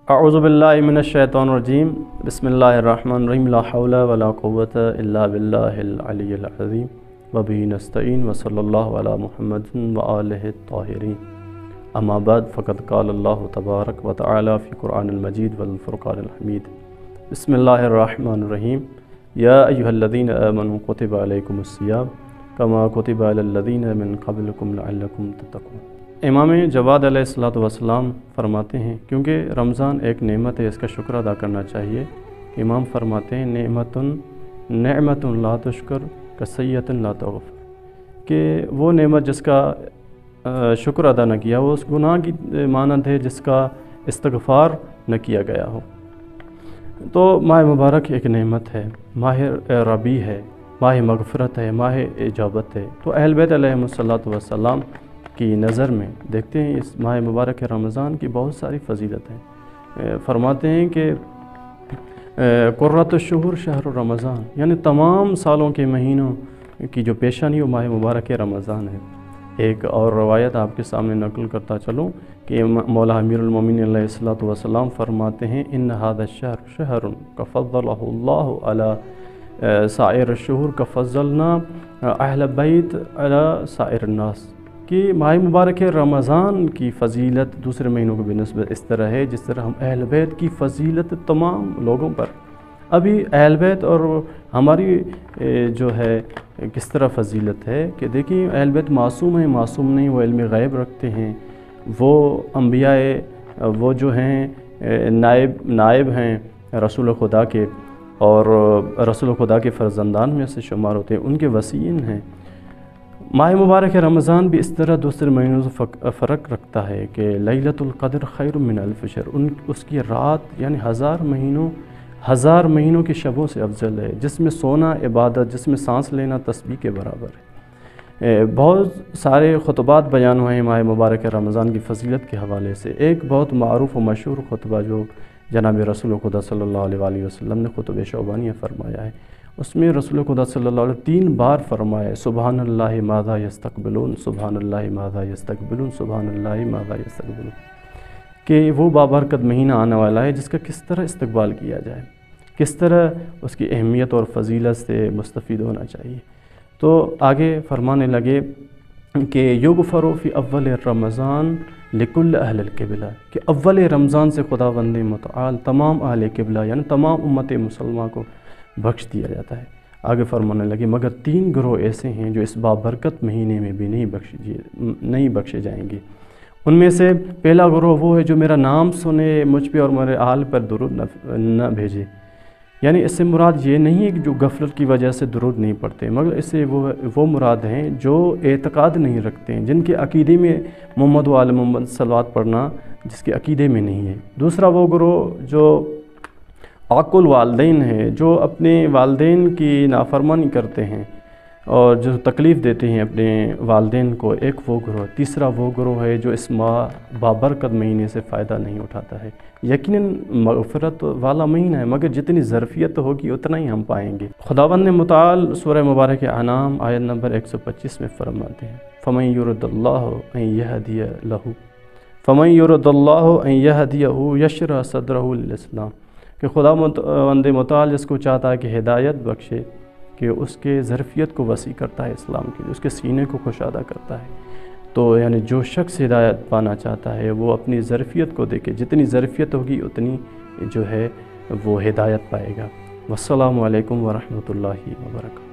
اعوذ باللہ من الشیطان الرجیم بسم اللہ الرحمن الرحیم لا حول ولا قوة الا باللہ العلی العظیم وبہ نستعین وصلی اللہ علی محمد وآلہ الطاہرین اما بعد فقد قال اللہ تبارک وتعالی فی قرآن المجید والفرقان الحمید بسم اللہ الرحمن الرحیم یا ایہا الذین آمنوا کتب علیکم الصیام کما کتب علی الذین من قبلکم لعلکم تتقون۔ امام جواد علیہ السلام فرماتے ہیں کیونکہ رمضان ایک نعمت ہے، اس کا شکر ادا کرنا چاہیے۔ امام فرماتے ہیں نعمت لا تشکر کسیئۃ لا تغفر، کہ وہ نعمت جس کا شکر ادا نہ کیا وہ اس گناہ کی مانند ہے جس کا استغفار نہ کیا گیا ہو۔ تو ماہ مبارک ایک نعمت ہے، ماہ ربیع ہے، ماہ مغفرت ہے، ماہ اجابت ہے۔ تو اہل بیت علیہم السلام کی نظر میں دیکھتے ہیں اس ماہ مبارک رمضان کی بہت ساری فضیلتیں۔ فرماتے ہیں کہ قرۃ الشہور شہر رمضان، یعنی تمام سالوں کے مہینوں کی جو پیشانی وہ ماہ مبارک رمضان ہے۔ ایک اور روایت آپ کے سامنے نقل کرتا چلوں کہ مولا امیر المومنین علیہ السلام فرماتے ہیں ان ھذا الشہر شہر کفضلہ اللہ علی سائر الشہور کفضلنا اہل بیت علی سائر الناس، کہ ماہ مبارک رمضان کی فضیلت دوسرے مہینوں کو بنسبت اس طرح ہے جس طرح ہم اہل بیت کی فضیلت تمام لوگوں پر۔ ابھی اہل بیت اور ہماری جو ہے کس طرح فضیلت ہے کہ دیکھیں اہل بیت معصوم ہیں، معصوم نہیں، وہ علم غیب رکھتے ہیں، وہ انبیاء وہ جو ہیں نائب ہیں رسول خدا کے، اور رسول خدا کے فرزندان میں سے شمار ہوتے ہیں، ان کے وصیین ہیں۔ ماہ مبارک رمضان بھی اس طرح دوسرے مہینوں سے فرق رکھتا ہے کہ لیلۃ القدر خیر من الف شہر، اس کی رات یعنی ہزار مہینوں کی شبوں سے افضل ہے، جس میں سونا عبادت، جس میں سانس لینا تسبیح کے برابر ہے۔ بہت سارے خطبات بیان ہوئے ہیں ماہ مبارک رمضان کی فضیلت کے حوالے سے۔ ایک بہت معروف و مشہور خطبہ جو جناب رسول خدا صلی اللہ علیہ وسلم نے خطبہ شعبانیہ فرمایا ہے، اس میں رسول خدا صلی اللہ علیہ وسلم 3 بار فرمایا سبحان اللہ ماذا یستقبلون، سبحان اللہ ماذا یستقبلون، سبحان اللہ ماذا یستقبلون، کہ وہ بابرکت مہینہ آنے والا ہے جس کا کس طرح استقبال کیا جائے، کس طرح اس کی اہمیت اور فضیلت سے مستفید ہونا چاہیے۔ تو آگے فرمانے لگے کہ یغفر فی اول رمضان لکل اہل القبلہ، کہ اول رمضان سے خداوند متعال تمام اہل قبلہ یعنی تمام امت مسلمہ کو بخش دیا جاتا ہے۔ آگے فرمانے لگے مگر 3 گروہ ایسے ہیں جو اس بابرکت مہینے میں بھی نہیں بخشے جائیں گے۔ ان میں سے پہلا گروہ وہ ہے جو میرا نام سنے، مجھ پہ اور میرے آل پر درود نہ بھیجے، یعنی اس سے مراد یہ نہیں ہے کہ جو غفلت کی وجہ سے درود نہیں پڑھتے، مگر اس سے وہ مراد ہیں جو اعتقاد نہیں رکھتے ہیں، جن کے عقیدے میں محمد و آل محمد صلوات پڑھنا جس کے عقیدے میں نہیں ہے۔ دوسرا وہ گروہ جو عاقل والدین ہیں، جو اپنے والدین کی نافرمانی کرتے ہیں اور جو تکلیف دیتے ہیں اپنے والدین کو، ایک وہ گروہ۔ تیسرا وہ گروہ ہے جو اس بابرکت مہینے سے فائدہ نہیں اٹھاتا ہے۔ یقیناً مغفرت والا مہینہ ہے، مگر جتنی ظرفیت ہوگی اتنا ہی ہم پائیں گے۔ خداوند متعال سورہ مبارک انعام آیت نمبر 125 میں فرماتے ہیں فَمَن يُرِدِ اللَّهُ أَن يَهْدِيَ لَهُ فَمَن يُرِدِ اللَّهُ أَن يَهْدِيَهُ يَشْرَحْ صَدْرَهُ لِلْإِسْلَامِ، کہ خداوند متعال جس کو چاہتا ہے کہ ہدایت بخشے، کہ اس کے ظرفیت کو وسیع کرتا ہے اسلام کے لیے، اس کے سینے کو کشادہ کرتا ہے۔ تو یعنی جو شخص ہدایت پانا چاہتا ہے وہ اپنی ظرفیت کو دیکھے، جتنی ظرفیت ہوگی اتنی جو ہے وہ ہدایت پائے گا۔ والسلام علیکم ورحمۃ اللہ وبرکاتہ۔